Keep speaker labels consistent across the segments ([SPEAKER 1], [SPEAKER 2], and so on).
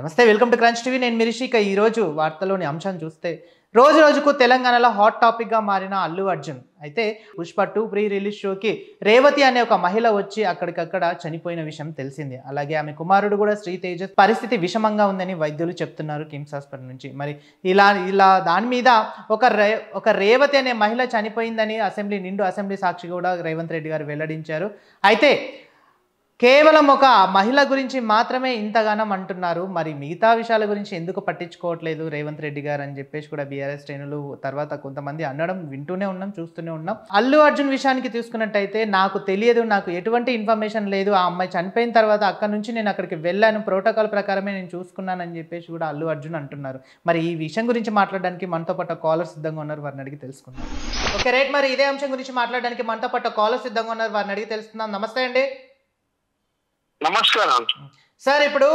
[SPEAKER 1] నమస్తే, welcome to crunch TV. నేను మిరిషిక. ఈరోజు వార్తలోని అంశాన్ని చూస్తే రోజు రోజుకు తెలంగాణలో హాట్ టాపిక్గా మారిన అల్లు అర్జున్. అయితే పుష్ప 2 ప్రీ రిలీజ్ షోకి రేవతి అనే ఒక మహిళ వచ్చి అక్కడికక్కడ చనిపోయిన విషయం తెలిసిందే. అలాగే ఆమె కుమారుడు కూడా శ్రీ తేజస్ పరిస్థితి విషమంగా ఉందని వైద్యులు చెప్తున్నారు కిమ్స్ హాస్పిటల్ నుంచి. మరి ఇలా దాని మీద ఒక రేవతి అనే మహిళ చనిపోయిందని నిండు అసెంబ్లీ సాక్షి కూడా రేవంత్ రెడ్డి గారు వెల్లడించారు. అయితే కేవలం ఒక మహిళ గురించి మాత్రమే ఇంతగానం అంటున్నారు. మరి మిగతా విషయాల గురించి ఎందుకు పట్టించుకోవట్లేదు రేవంత్ రెడ్డి గారు అని చెప్పేసి కూడా బీఆర్ఎస్ శ్రేణులు తర్వాత కొంతమంది అనడం వింటూనే ఉన్నాం, చూస్తూనే ఉన్నాం. అల్లు అర్జున్ విషయానికి తీసుకున్నట్టయితే నాకు తెలియదు, నాకు ఎటువంటి ఇన్ఫర్మేషన్ లేదు. ఆ అమ్మాయి చనిపోయిన తర్వాత అక్కడ నుంచి నేను అక్కడికి వెళ్ళాను, ప్రోటోకాల్ ప్రకారమే నేను చూసుకున్నానని చెప్పేసి కూడా అల్లు అర్జున్ అంటున్నారు. మరి ఈ విషయం గురించి మాట్లాడడానికి మనతో పాటు కాలర్ సిద్ధంగా ఉన్నారు, వారిని అడిగి తెలుసుకుందాం. ఓకే రైట్, మరి ఇదే అంశం గురించి మాట్లాడడానికి మనతో పాటు కాలర్ సిద్ధంగా ఉన్నారు, వారిని అడిగి తెలుసుకుందాం. నమస్తే అండి.
[SPEAKER 2] నమస్కారం
[SPEAKER 1] సార్. ఇప్పుడు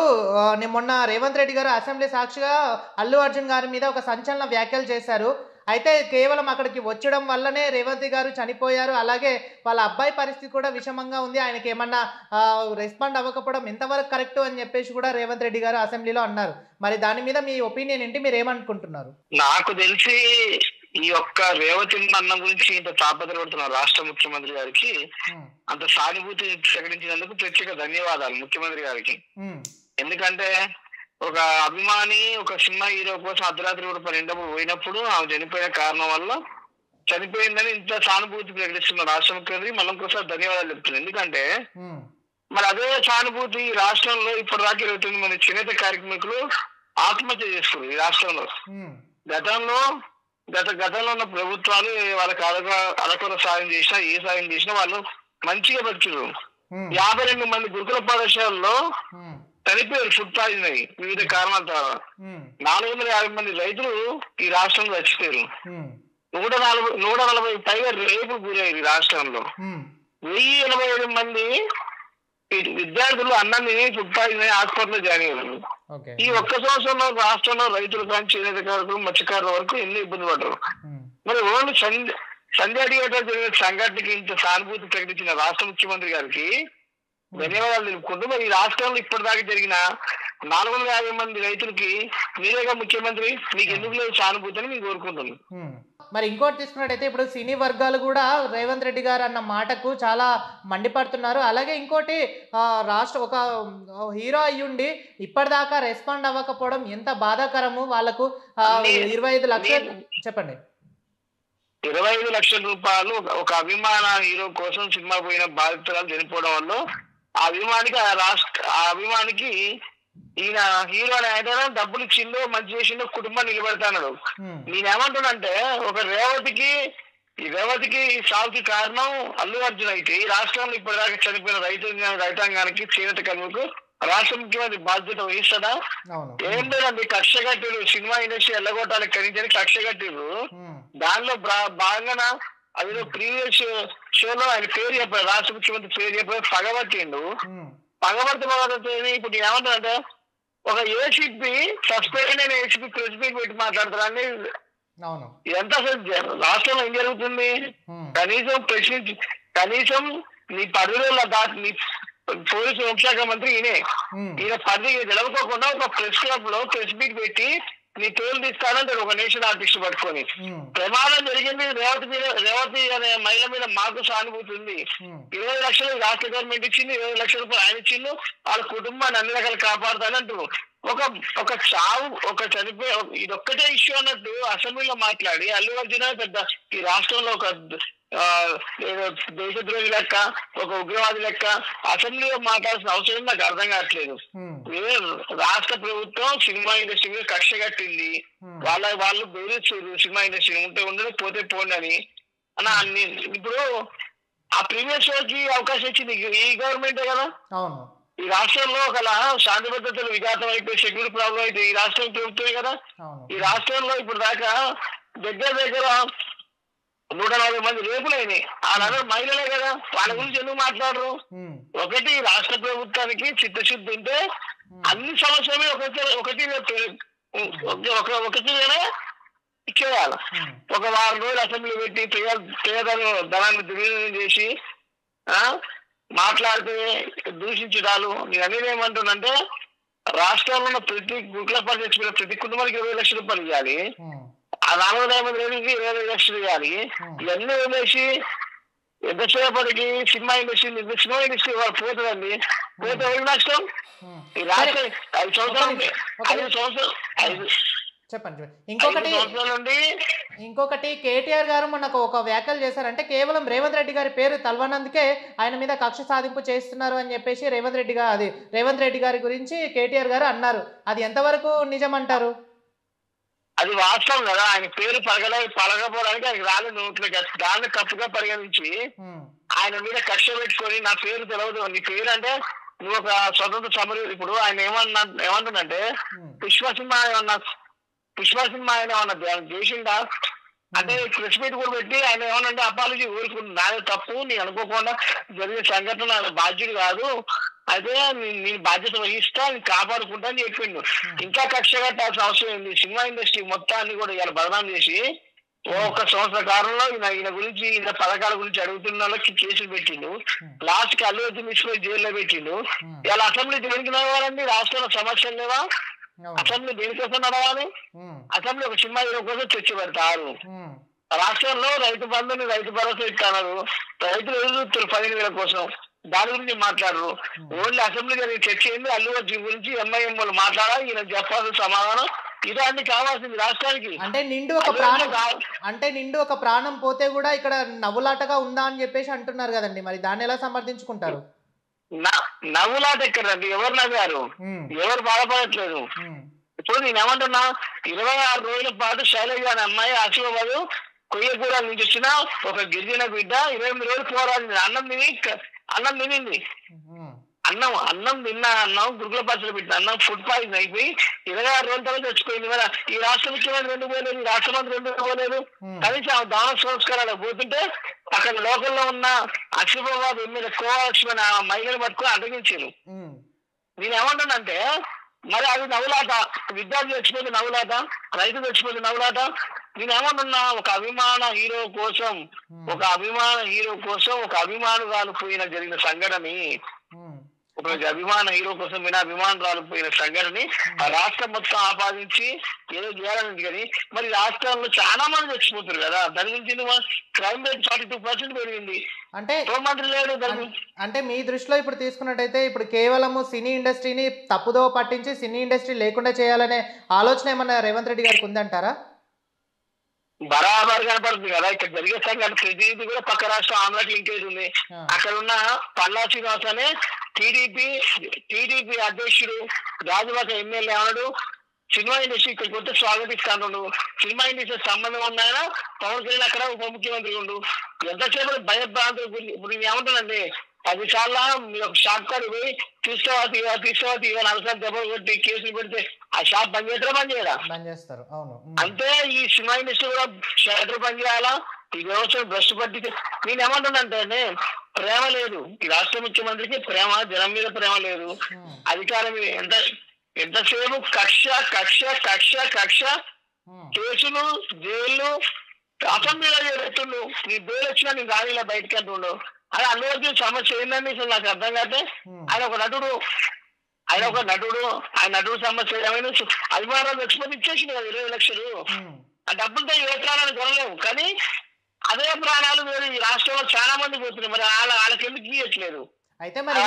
[SPEAKER 1] మొన్న రేవంత్ రెడ్డి గారు అసెంబ్లీ సాక్షిగా అల్లు అర్జున్ గారి మీద ఒక సంచలన వ్యాఖ్యలు చేశారు. అయితే కేవలం అక్కడికి వచ్చడం వల్లనే రేవంత్ గారు చనిపోయారు, అలాగే వాళ్ళ అబ్బాయి పరిస్థితి కూడా విషమంగా ఉంది, ఆయనకి ఏమన్నా రెస్పాండ్ అవ్వకపోవడం ఎంతవరకు కరెక్ట్ అని చెప్పేసి కూడా రేవంత్ రెడ్డి గారు అసెంబ్లీలో అన్నారు. మరి దాని మీద మీ ఒపీనియన్ ఏంటి, మీరు ఏమనుకుంటున్నారు?
[SPEAKER 2] నాకు తెలిసి ఈ యొక్క రేవతి అన్న గురించి ఇంత తాపత్రపడుతున్నారు రాష్ట్ర ముఖ్యమంత్రి గారికి, అంత సానుభూతి ప్రకటించినందుకు ప్రత్యేక ధన్యవాదాలు ముఖ్యమంత్రి గారికి. ఎందుకంటే ఒక అభిమాని ఒక సినిమా హీరో కోసం అర్ధరాత్రి కూడా 12 పోయినప్పుడు ఆమె చనిపోయిన కారణం వల్ల చనిపోయిందని ఇంత సానుభూతి ప్రకటిస్తున్నారు రాష్ట్ర ముఖ్యమంత్రి. మళ్ళీ ఇంకోసారి ధన్యవాదాలు చెప్తున్నారు. ఎందుకంటే మరి అదే సానుభూతి ఈ రాష్ట్రంలో ఇప్పటిదాకా 29 మంది చేనేత కార్మికులు ఆత్మహత్య చేసుకున్నారు ఈ రాష్ట్రంలో. గతంలో ఉన్న ప్రభుత్వాలు వాళ్ళకి అలకొర సాయం చేసినా ఏ సాయం చేసినా వాళ్ళు మంచిగా బతికారు. 52 మంది గురుకుల పాఠశాలలో చనిపోయారు ఫుడ్ పాయిజన్ అయ్యి వివిధ కారణాల ద్వారా. 450 మంది రైతులు ఈ రాష్ట్రంలో చచ్చిపోయారు. 140 పైగా రేపులు గురయ్యారు ఈ రాష్ట్రంలో. 1087 మంది విద్యార్థులు అన్నాన్ని ఫుడ్ పాయిజన్ అయ్యి హాస్పిటల్లో జాయిన్ అయ్యారు. ఈ ఒక్క సంవత్సరంలో రాష్ట్రంలో రైతులు కానీ చేనేత కార్మికులు మత్స్యకారుల వరకు ఎన్నో ఇబ్బంది పడ్డారు. మరి ఓన్లీ సంధ్యా థియేటర్ జరిగిన సంఘటనకి ఇంత సానుభూతి ప్రకటించిన రాష్ట్ర ముఖ్యమంత్రి గారికి ధన్యవాదాలు తెలుపుకుంటూ, మరి ఈ రాష్ట్రంలో ఇప్పటిదాకా జరిగిన 450 మంది రైతులకి మీరేగా ముఖ్యమంత్రి, మీకు ఎందుకు లేదు సానుభూతి అని మీకు కోరుకుంటున్నాను.
[SPEAKER 1] మరి ఇంకోటి తీసుకున్నట్టయితే ఇప్పుడు సినీ వర్గాలు కూడా రేవంత్ రెడ్డి గారు అన్న మాటకు చాలా మండిపడుతున్నారు. అలాగే ఇంకోటి ఒక హీరో అయ్యుండి ఇప్పటిదాకా రెస్పాండ్ అవ్వకపోవడం ఎంత బాధాకరము. వాళ్ళకు 25 లక్షలు చెప్పండి.
[SPEAKER 2] 25 లక్షల రూపాయలు ఒక అభిమాన హీరో కోసం సినిమా పోయిన బాధితురాలు చనిపోవడం వల్ల ఆ అభిమానికి ఈయన హీరో ఆయన డబ్బులు ఇచ్చిందో మంచి చేసిందో కుటుంబాన్ని నిలబెడతాడు. నేనేమంటున్నానంటే ఒక రేవతికి సాగుకి కారణం అల్లు అర్జున్ అయితే ఈ రాష్ట్రంలో ఇప్పటిదాకా చనిపోయిన రైతాంగానికి చేనేత కార్మికులకు రాష్ట్ర ముఖ్యమంత్రి బాధ్యత వహిస్తాడా? ఏం లేదండి, కక్ష కట్టిరు. సినిమా ఇండస్ట్రీ ఎల్లగొట్టాలి కనించని కక్ష కట్టిరు. దానిలో భాగంగా అదిలో ప్రీవియస్ షోలో ఆయన పేరు చెప్పారు, రాష్ట్ర ముఖ్యమంత్రి పేరు చెప్పారు, పగబట్టిండు. పగబడితే ఇప్పుడు ఏమంటారంటే ఒక ఏసీపీ సస్పెండ్ అయిన ఏసీపీ ప్రెస్ మీట్ పెట్టి మాట్లాడతారని. ఇదంతా అసలు రాష్ట్రంలో ఏం జరుగుతుంది? కనీసం నీ పరిధిలో నీ పోలీసు హోంశాఖ మంత్రి ఈయన పరిధి గెలవకోకుండా ఒక ప్రెస్ క్లబ్ లో ప్రెస్ మీట్ పెట్టి నీ పేర్లు తీసుకోవాలంటారు ఒక నేషనల్ ఆర్టిస్ట్ పట్టుకొని. ప్రమాదం జరిగింది రేవతి అనే మహిళ మీద మాకు సానుభూతి ఉంది. 20 లక్షలు రాష్ట్ర గవర్నమెంట్ ఇచ్చింది, 20 లక్షల రూపాయలు ఆయన ఇచ్చిండు, వాళ్ళ కుటుంబాన్ని అన్ని రకాలు కాపాడుతానంటారు. ఒక చావు ఒక చనిపోయి ఇదొక్కటే ఇష్యూ అన్నట్టు అసెంబ్లీలో మాట్లాడి అల్లు అర్జున్ పెద్ద ఈ రాష్ట్రంలో ఒక దేశద్రోహి లెక్క ఒక ఉగ్రవాది లెక్క అసెంబ్లీలో మాట్లాడాల్సిన అవసరం నాకు అర్థం కావట్లేదు. రాష్ట్ర ప్రభుత్వం సినిమా ఇండస్ట్రీ మీద కక్ష కట్టింది, వాళ్ళు బెదిరిస్తారు సినిమా ఇండస్ట్రీ ఉంటే ఉండదు పోతే పోండి అని. ఇప్పుడు ఆ ప్రీవియస్ షోకి అవకాశం ఇచ్చింది ఈ గవర్నమెంటే కదా. ఈ రాష్ట్రంలో ఒకలా శాంతి భద్రతలు విఘాతం అయితే సెక్యూరిటీ ప్రాబ్లం అయితే ఈ రాష్ట్రం ప్రభుత్వమే కదా. ఈ రాష్ట్రంలో ఇప్పుడు దాకా దగ్గర 140 మంది రేపులైనాయి, వాళ్ళందరూ మహిళలే కదా. వాళ్ళ గురించి ఎందుకు మాట్లాడరు? ఒకటి రాష్ట్ర ప్రభుత్వానికి చిత్తశుద్ధి ఉంటే అన్ని సమస్యలు ఒకటిగానే ఇచ్చేయాలి. ఒక వారం రోజులు అసెంబ్లీ పెట్టి ధనాన్ని దుర్వినియోగం చేసి మాట్లాడితే దూషించడాలు. నేను అనేది ఏమంటున్నంటే రాష్ట్రంలో ఉన్న ప్రతి గురుకుల పరిషత్ ప్రతి కుటుంబానికి 20 లక్షల రూపాయలు ఇవ్వాలి. ఆ 40 మంది రేణుకి 20 లక్షలు ఇవ్వాలి. ఇవన్నీ వదిలేసి ఎంతసేపటికి సినిమా ఇండస్ట్రీ వాళ్ళు పోతుందండి. పోతే ఎవరికి నష్టం? ఈ రాష్ట్రం 5 సంవత్సరాలు
[SPEAKER 1] చెప్పండి. ఇంకొకటి కేటీఆర్ గారు మొన్న ఒక వ్యాఖ్యలు చేశారంటే కేవలం రేవంత్ రెడ్డి గారి పేరు తలవనందుకే ఆయన మీద కక్ష సాధింపు చేస్తున్నారు అని చెప్పేసి రేవంత్ రెడ్డి గారి గురించి కేటీఆర్ గారు అన్నారు. అది ఎంతవరకు నిజమంటారు?
[SPEAKER 2] అది వాస్తవం కదా. ఆయన పేరు పలకపోవడానికి ఆయనకి రాలేదు నోట్లో. దాన్ని తప్పుగా పరిగణించి ఆయన మీద కక్ష పెట్టుకొని నా పేరు తెలవదు, నీ పేరు అంటే నువ్వు ఒక స్వతంత్ర సమర. ఇప్పుడు ఆయన ఏమంటుందంటే పుష్ప సినిమా ఆయన చేసిందా అంటే ప్రెస్ మీట్ కూడా పెట్టి ఆయన ఏమన్నా అపాలజీ ఊరుకుంటుంది. నాదే తప్పు, నీ అనుకోకుండా జరిగిన సంఘటన బాధ్యుడు కాదు, అదే నేను బాధ్యత వహిస్తా, నేను కాపాడుకుంటా అని చెప్పిండు. ఇంకా కక్ష కట్టాల్సిన అవసరం ఏంది? సినిమా ఇండస్ట్రీ మొత్తాన్ని కూడా ఇలా బదనాం చేసి ఒక సంవత్సర కాలంలో ఈయన గురించి ఈయన పథకాల గురించి అడుగుతున్న వాళ్ళకి కేసులు పెట్టిండు. లాస్ట్ కి అల్లు అర్జున్ తీసుకొని జైల్లో పెట్టిండు. ఇలా అసెంబ్లీ దేనికి నడవాలండి? రాష్ట్రంలో సమస్యలు లేవా? అసెంబ్లీ దేనికోసం నడవాలి? అసెంబ్లీ ఒక సినిమా హీరో కోసం చర్చ పెడతారు. రాష్ట్రంలో రైతు బంధుని రైతు భరోసా ఇస్తున్నారు. రైతులు ఎదుగుతారు 15,000 కోసం, దాని గురించి మాట్లాడరు. ఓన్లీ అసెంబ్లీ జరిగే చర్చ ఏంది? అల్లు అర్జున్ గురించి ఎంఐఎం వాళ్ళు మాట్లాడాలి, ఈయన చెప్పాల్సిన సమాధానం ఇదే అన్ని కావాల్సింది రాష్ట్రానికి.
[SPEAKER 1] అంటే నిండు ఒక ప్రాణం పోతే కూడా ఇక్కడ నవ్వులాటగా ఉందా అని చెప్పేసి అంటున్నారు కదండి, మరి దాన్ని ఎలా సమర్థించుకుంటారు?
[SPEAKER 2] నవ్వులాట ఎక్కడండి? ఎవరు నవ్వారు? ఎవరు బాధపడట్లేదు. ఇప్పుడు నేను ఏమంటున్నా, 26 రోజుల పాటు శైలజ అనే అమ్మాయి ఆశీర్వాదు కొయ్యకూర నుంచి వచ్చిన ఒక గిరిజన బిడ్డ 28 రోజులు పోరాడింది. అన్నం తినింది. అన్నం గురుకుల పరిస్థితులు పెట్టిన అన్నం ఫుడ్ పాయిజన్ అయిపోయి 26 రోజుల తర్వాత చచ్చిపోయింది. మరి ఈ రాష్ట్ర ముఖ్యమంత్రి ఎందుకు పోలేదు? ఈ రాష్ట్ర మంత్రి ఎందుకు పోలేదు? కనీసం ఆ దాన సంస్కారాలకు పోతుంటే అక్కడ లోకల్లో ఉన్న అక్షరబాబు ఎమ్మెల్యే కోలక్ష్మణ్ ఆ మహిళలు పట్టుకుని అడ్డగించారు. నేను ఏమంటానంటే మరి అది నవ్వులాట. విద్యార్థి చచ్చిపోతే నవ్వులాట, రైతు చచ్చిపోతే నవ్వులాట. నేను ఏమంటున్నా, ఒక అభిమాన హీరో కోసం ఒక అభిమానురాలు పోయిన జరిగిన సంఘటనని, ఒక అభిమాన హీరో కోసం అభిమానురాలు పోయిన సంఘటనని రాష్ట్రం మొత్తం ఆపాదించి ఏదో చేయాలని. కానీ మరి రాష్ట్రంలో చాలా మంది చచ్చిపోతారు కదా, దాని గురించి క్రైమ్ రేట్ 42% పెరిగింది.
[SPEAKER 1] అంటే
[SPEAKER 2] మంత్రి లేడు.
[SPEAKER 1] అంటే మీ దృష్టిలో ఇప్పుడు తీసుకున్నట్టయితే ఇప్పుడు కేవలము సినీ ఇండస్ట్రీని తప్పుదో పట్టించి సినీ ఇండస్ట్రీ లేకుండా చేయాలనే ఆలోచన ఏమన్నా రేవంత్ రెడ్డి గారికి ఉందంటారా?
[SPEAKER 2] బరాబర్ కనపడుతుంది కదా. ఇక్కడ జరిగే సంఘటన ప్రతిదీ కూడా పక్క రాష్ట్రం ఆంధ్రాకి లింకేజ్ ఉంది. అక్కడ ఉన్న పల్లా శ్రీనివాస్ అనే టీడీపీ అధ్యక్షుడు గాజువాక ఎమ్మెల్యే అన్నాడు సినిమా ఇండస్ట్రీ ఇక్కడికి వస్తే స్వాగతిస్తాను. సినిమా ఇండస్ట్రీ సంబంధం ఉన్నాయన పవన్ కళ్యాణ్ అక్కడ ఉప ముఖ్యమంత్రి ఉండు. ఎంతసేపు భయభ్రాంతులు గురించి. ఇప్పుడు నేను ఏమంటానండి, 10 సార్లు మీరు ఒక షాప్ కాడ పోయి తీసుకోవాలి 4 సార్లు దెబ్బలు కొట్టి కేసులు పెడితే ఆ షాప్ బంద్ చేయడా? అంతే ఈ సినిమా ఇండస్ట్రీ కూడా షటర్ బంద్ చేయాలా? ఈ వ్యవస్థను భ్రష్టు పట్టి. నేను ఏమంటానంటే ప్రేమ లేదు ఈ రాష్ట్ర ముఖ్యమంత్రికి. ప్రేమ జనం మీద ప్రేమ లేదు, అధికారం ఎంతసేపు కక్ష కక్ష కక్ష కక్ష కేసులు జైళ్ళు అసెంబ్లీలో చేస్తున్నారు. నీ బెయిల్ వచ్చినా నేను రానిలా బయటకి అంటుండవు. అది అల్లు అర్జున్ సమస్య ఏంటండి అసలు నాకు అర్థం కాదే. ఆయన ఒక నటుడు ఆయన నటుడు సమస్య ఏమైనా అభిమానాలు చచ్చిపోతే ఇచ్చేసింది కదా 20 లక్షలు. ఆ డబ్బులతో ఏ ప్రాణాలు కొనలేము, కానీ అదే ప్రాణాలు వేరు ఈ రాష్ట్రంలో చాలా మంది పోతున్నాయి. మరి వాళ్ళకి ఎందుకు ఇవ్వట్లేదు?
[SPEAKER 1] అయితే మరి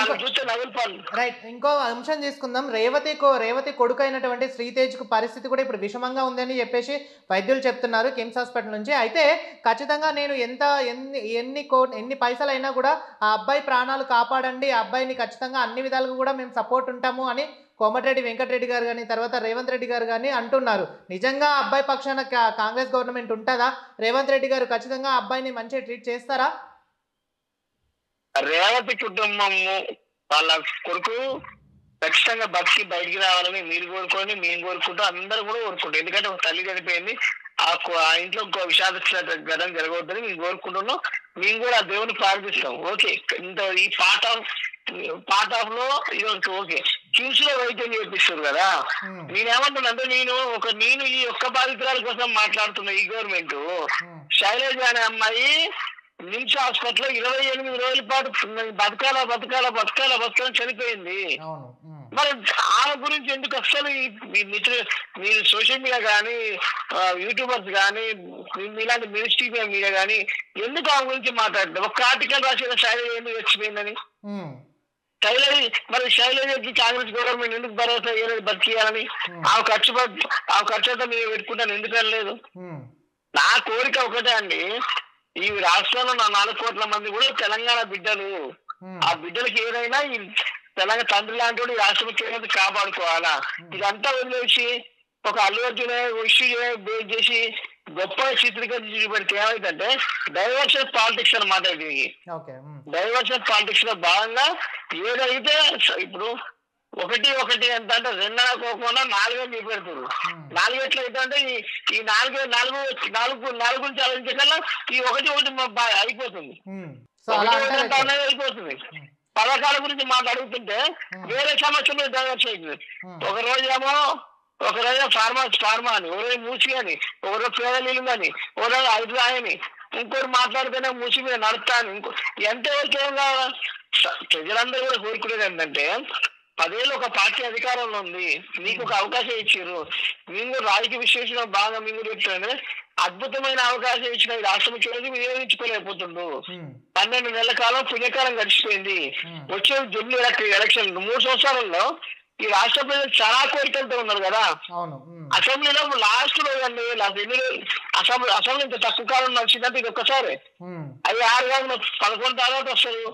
[SPEAKER 1] రైట్, ఇంకో అంశం తీసుకుందాం. రేవతి కొడుకు అయినటువంటి శ్రీతేజ్కు పరిస్థితి కూడా ఇప్పుడు విషమంగా ఉందని చెప్పేసి వైద్యులు చెప్తున్నారు కిమ్స్ హాస్పిటల్ నుంచి. అయితే ఖచ్చితంగా నేను ఎన్ని పైసలు అయినా కూడా ఆ అబ్బాయి ప్రాణాలు కాపాడండి, ఆ అబ్బాయిని ఖచ్చితంగా అన్ని విధాలుగా కూడా మేము సపోర్ట్ ఉంటాము అని కోమటిరెడ్డి వెంకటరెడ్డి గారు కానీ తర్వాత రేవంత్ రెడ్డి గారు కానీ అంటున్నారు. నిజంగా అబ్బాయి పక్షాన కాంగ్రెస్ గవర్నమెంట్ ఉంటుందా? రేవంత్ రెడ్డి గారు ఖచ్చితంగా ఆ అబ్బాయిని మంచిగా ట్రీట్ చేస్తారా?
[SPEAKER 2] రేవతి కుటుంబము వాళ్ళ కొడుకు ఖచ్చితంగా బతికి బయటికి రావాలని మీరు కోరుకోండి, మేము కోరుకుంటాం, అందరూ కూడా కోరుకుంటాం. ఎందుకంటే ఒక తల్లి చనిపోయింది, ఆ ఇంట్లో ఇంకో విషాద ఘటన జరగవద్దని మేము కోరుకుంటున్నాం. మేము కూడా ఆ దేవుని ప్రార్థిస్తాం. ఓకే, ఇంత ఈ పార్ట్ ఆఫ్ లో ఇది ఓకే. కిమ్స్ లో వైద్యం చేపిస్తారు కదా. నేనేమంటున్నానంటే నేను ఈ ఒక్క బాధితురాల కోసం మాట్లాడుతున్నా. ఈ గవర్నమెంట్ శైలజ అనే అమ్మాయి నిమ్స్ హాస్పిటల్ 28 రోజుల పాటు బతకాల చనిపోయింది. మరి ఆమె గురించి ఎందుకు అసలు మీ మిత్రులు, మీరు సోషల్ మీడియా కానీ యూట్యూబర్స్ కానీ ఇలాంటి మినిస్ట్రీ మీడియా కానీ ఎందుకు ఆమె గురించి మాట్లాడతారు? ఒక ఆర్టికల్ రాసిన శైలజ ఎందుకు వచ్చిపోయిందని, మరి శైలజకి కాంగ్రెస్ గవర్నమెంట్ ఎందుకు భరోసా ఇవ్వలేదు బతికియాలని? ఆమె ఖర్చుతో మీరు పెట్టుకుంటాను ఎందుకు అనలేదు? నా కోరిక ఒకటే అండి, ఈ రాష్ట్రంలో నా 4 కోట్ల మంది కూడా తెలంగాణ బిడ్డలు. ఆ బిడ్డలకి ఏదైనా ఈ తెలంగాణ తండ్రి లాంటి వాడు ఈ రాష్ట్ర ముఖ్యమంత్రి కాపాడుకోవాలా. ఇదంతా వదిలేసి ఒక అల్లు అర్జున్ ఇష్యూ బేస్ చేసి గొప్ప చిత్రీకరించి చూపెడితే ఏమైందంటే డైవర్షన్ పాలిటిక్స్ అన్నమాట. ఇది డైవర్షన్ పాలిటిక్స్ లో భాగంగా ఏదైతే ఇప్పుడు ఒకటి ఎంత అంటే 2 అనుకోకుండా 4 అని చూపెడుతున్నారు. 4 ఎట్లా అయితే అంటే ఈ 4 గురించి ఆలోచించే కన్నా ఈ ఒకటి అయిపోతుంది, అయిపోతుంది. పథకాల గురించి మాట్లాడుతుంటే వేరే సమస్యలు డైవర్ట్ అవుతుంది. ఒకరోజు ఫార్మా అని, ఒకరోజు మూసి అని, ఒకరోజు పేద నీళ్ళు అని, ఒకరోజు హైడ్రా అని, ఇంకోటి మాట్లాడితేనే మూసి మీద నడుస్తా అని. ఎంతవరకు ఏం కావాలా? ప్రజలందరూ కూడా కోరుకునేది ఏంటంటే 10 ఏళ్ళు ఒక పార్టీ అధికారంలో ఉంది, మీకు ఒక అవకాశం ఇచ్చారు, మీరు రాజకీయ విశ్లేషణ బాగా మీరు చెప్తాను, అద్భుతమైన అవకాశం ఇచ్చిన ఈ రాష్ట్ర ముఖ్యమంత్రి వినియోగించుకోలేకపోతుండ్రు. 12 నెలల కాలం పుణ్యకాలం గడిచిపోయింది. వచ్చే జూబ్లీ ఎలక్షన్ 3 సంవత్సరాలలో ఈ రాష్ట్ర ప్రజలు చాలా కోరికలతో ఉన్నారు కదా. అసెంబ్లీలో లాస్ట్ రోజు అండి, అసెంబ్లీ ఇంత తక్కువ కాలం నడిచిందంటే ఇది ఒక్కసారి. అవి 6 కాదు 11 తర్వాత వస్తారు,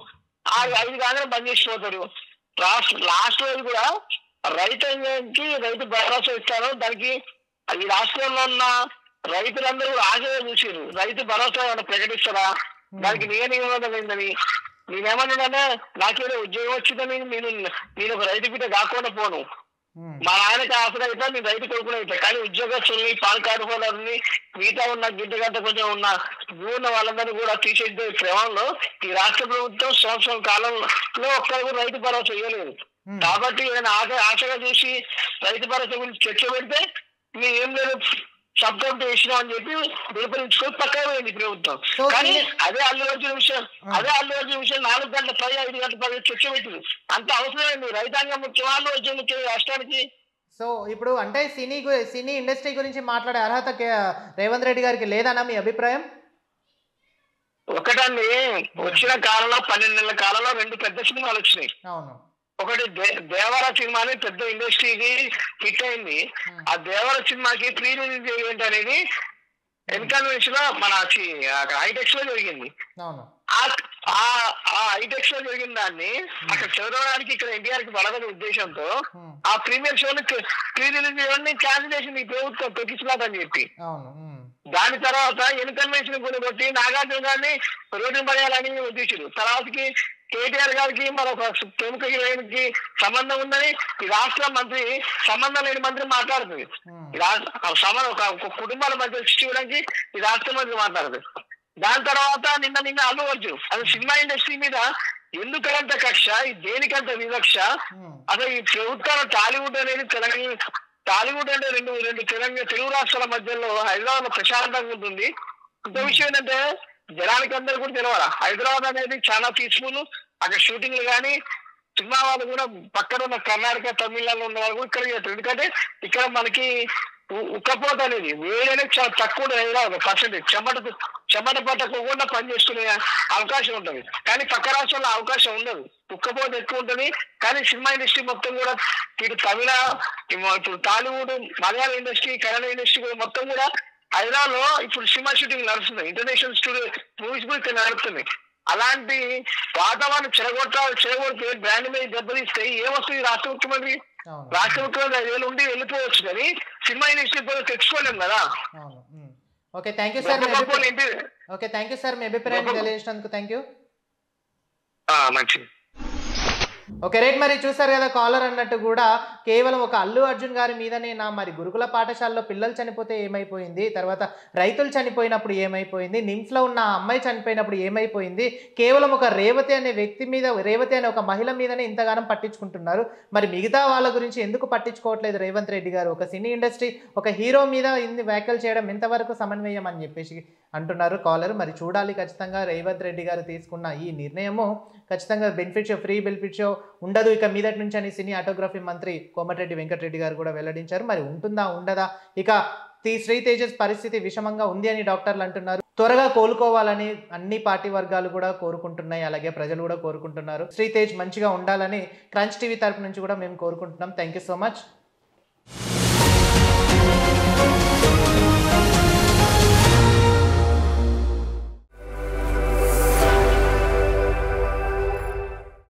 [SPEAKER 2] 5 కాగానే బంద్ చేసిపోతారు. లాస్ట్ రోజు కూడా రైతాంగానికి రైతు భరోసా ఇస్తారు. దానికి ఈ రాష్ట్రంలో ఉన్న రైతులందరూ ఆశగా చూసారు, రైతు భరోసా ఏమైనా ప్రకటిస్తారా, దానికి నేనేమన్నది, నేనేమన్నానంటే నాకేదో ఉద్యోగం వచ్చిందని నేను ఒక రైతు బిడ్డ కాకుండా పోను, మా నాయనకి ఆసరా అయితే నేను రైతు కొడుకునే అవుతాను. కానీ ఉద్యోగస్తుల్ని, పాన్ కార్డు హోల్డర్ని, మిగతా ఉన్న గిడ్డగంట కొంచెం ఉన్న వాళ్ళందరినీ కూడా తీసేసే క్రమంలో ఈ రాష్ట్ర ప్రభుత్వం సంవత్సరం కాలంలో ఒక్కరు కూడా రైతు భరోసా ఇవ్వలేదు. కాబట్టి నేను ఆశగా చూసి రైతు భరోసా గురించి చర్చ పెడితే మేము ఏం లేదు సబ్ కమిటీ వేసినాం అని చెప్పి విలుపరించుకొని పక్కన పోయింది ప్రభుత్వం. కానీ అదే అల్లు అర్జున్ విషయం 4 గంటల 5 గంటల 10 చర్చ పెట్టింది. అంత అవసరమైంది. రైతాంగం ముఖ్యం, అల్లు అర్జున్ ముఖ్యం రాష్ట్రానికి.
[SPEAKER 1] సో ఇప్పుడు అంటే సినీ ఇండస్ట్రీ గురించి మాట్లాడే అర్హత రేవంత్ రెడ్డి గారికి లేదన్నా మీ అభిప్రాయం?
[SPEAKER 2] ఒకటండి, వచ్చిన కాలంలో 12 నెలల కాలంలో 2 పెద్ద సినిమాలు వచ్చినాయి.
[SPEAKER 1] అవును.
[SPEAKER 2] ఒకటి దేవర సినిమా అని పెద్ద ఇండస్ట్రీకి హిట్ అయింది. ఆ దేవర సినిమాకి ప్రీ రిలీజ్ ఈవెంట్ అనేది ఎన్కన్వెన్షన్ లో మన హైటెక్స్ లో జరిగింది. ఆ హైటెక్స్ లో జరిగిన దాన్ని అక్కడ చదవడానికి ఇక్కడ ఎన్టీఆర్ కి పడదనే ఉద్దేశంతో ఆ ప్రీమియర్ షోని ప్రీ రిలీజ్ ఈవెంట్ ని క్యాన్సిల్ చేసింది ఈ ప్రభుత్వం తొక్కించలేదని చెప్పి. దాని తర్వాత ఎన్కన్వెన్షన్ కూడా కొట్టి నాగార్జున గారిని రోడ్డు పడేయాలని ఉద్దేశించారు. తర్వాతకి కేటీఆర్ గారికి మరొక ప్రముఖ హీరోయిన్ కి సంబంధం ఉందని ఈ రాష్ట్ర మంత్రి, సంబంధం లేని మంత్రి మాట్లాడుతుంది. ఒక కుటుంబాల మధ్య సృష్టి ఇవ్వడానికి ఈ రాష్ట్ర మంత్రి మాట్లాడుతుంది. దాని తర్వాత నిన్న అల్లు అర్జున్ అది సినిమా ఇండస్ట్రీ మీద ఎందుకంత కక్ష, దేనికంత వివక్ష, అసలు ఈ ప్రభుత్వాల టాలీవుడ్ అనేది టాలీవుడ్ అంటే రెండు తెలుగు రాష్ట్రాల మధ్యలో హైదరాబాద్ లో ప్రశాంతంగా ఉంటుంది. ఇంకో విషయం ఏంటంటే జనానికి అందరూ కూడా తెలవాలా, హైదరాబాద్ అనేది చాలా పీస్ఫుల్. అక్కడ షూటింగ్లు కానీ సినిమా వాళ్ళు కూడా పక్కన ఉన్న కర్ణాటక, తమిళనాడులో ఉన్న వాళ్ళు కూడా ఇక్కడ చేస్తారు. ఎందుకంటే ఇక్కడ మనకి ఉక్కపోత అనేది వేడి అనేది చాలా తక్కువ ఉంటుంది. పర్సెంటేజ్ చెమట పట్టకుండా పని చేసుకునే అవకాశం ఉంటుంది. కానీ పక్క రాష్ట్రాల్లో అవకాశం ఉండదు, ఉక్కపోత ఎక్కువ ఉంటుంది. కానీ సినిమా ఇండస్ట్రీ మొత్తం కూడా ఇటు తమిళ, ఇప్పుడు టాలీవుడ్, మలయాళ ఇండస్ట్రీ, కన్నడ ఇండస్ట్రీ కూడా మొత్తం కూడా హైదరాబాద్ లో ఇప్పుడు సినిమా షూటింగ్ నడుస్తున్నాయి. ఇంటర్నేషనల్ స్టూడియో మూవీస్ కూడా ఇక్కడ నడుస్తున్నాయి. అలాంటి వాతావరణం చెడగొడితే బ్రాండ్ మీద దెబ్బతీస్తే ఏమొస్తుంది? రాష్ట్ర ముఖ్యమంత్రి 5 ఏళ్ళు ఉండి వెళ్ళిపోవచ్చు, కానీ సినిమా ఇండస్ట్రీ కూడా తెచ్చుకోలేము కదా.
[SPEAKER 1] ఓకే, థ్యాంక్ యూ సార్, మీ అభిప్రాయం తెలియజేసినందుకు థ్యాంక్ యూ.
[SPEAKER 2] మంచిది.
[SPEAKER 1] ఓకే రైట్, మరి చూసారు కదా కాలర్ అన్నట్టు కూడా కేవలం ఒక అల్లు అర్జున్ గారి మీదనే మరి గురుకుల పాఠశాలలో పిల్లలు చనిపోతే ఏమైపోయింది, తర్వాత రైతులు చనిపోయినప్పుడు ఏమైపోయింది, నిమ్స్లో ఉన్న అమ్మాయి చనిపోయినప్పుడు ఏమైపోయింది, కేవలం ఒక రేవతి అనే వ్యక్తి మీద, రేవతి అనే ఒక మహిళ మీదనే ఇంతగానం పట్టించుకుంటున్నారు. మరి మిగతా వాళ్ళ గురించి ఎందుకు పట్టించుకోవట్లేదు రేవంత్ రెడ్డి గారు? ఒక సినీ ఇండస్ట్రీ, ఒక హీరో మీద ఇన్ని వ్యాఖ్యలు చేయడం ఎంతవరకు సమన్వయం అని చెప్పేసి అంటున్నారు కాలర్. మరి చూడాలి ఖచ్చితంగా రేవంత్ రెడ్డి గారు తీసుకున్న ఈ నిర్ణయము ఖచ్చితంగా ఫ్రీ బెనిఫిట్ షో ఉండదు ఇక మీదటి నుంచి అని సినీ ఆటోగ్రఫీ మంత్రి కోమటిరెడ్డి వెంకటరెడ్డి గారు కూడా వెల్లడించారు. మరి ఉంటుందా ఉండదా? ఇక శ్రీ తేజస్ పరిస్థితి విషమంగా ఉంది అని డాక్టర్లు అంటున్నారు. త్వరగా కోలుకోవాలని అన్ని పార్టీ వర్గాలు కూడా కోరుకుంటున్నాయి, అలాగే ప్రజలు కూడా కోరుకుంటున్నారు. శ్రీ తేజ్ మంచిగా ఉండాలని క్రంచ్ టీవీ తరపు నుంచి కూడా మేము కోరుకుంటున్నాం. Thank you so much.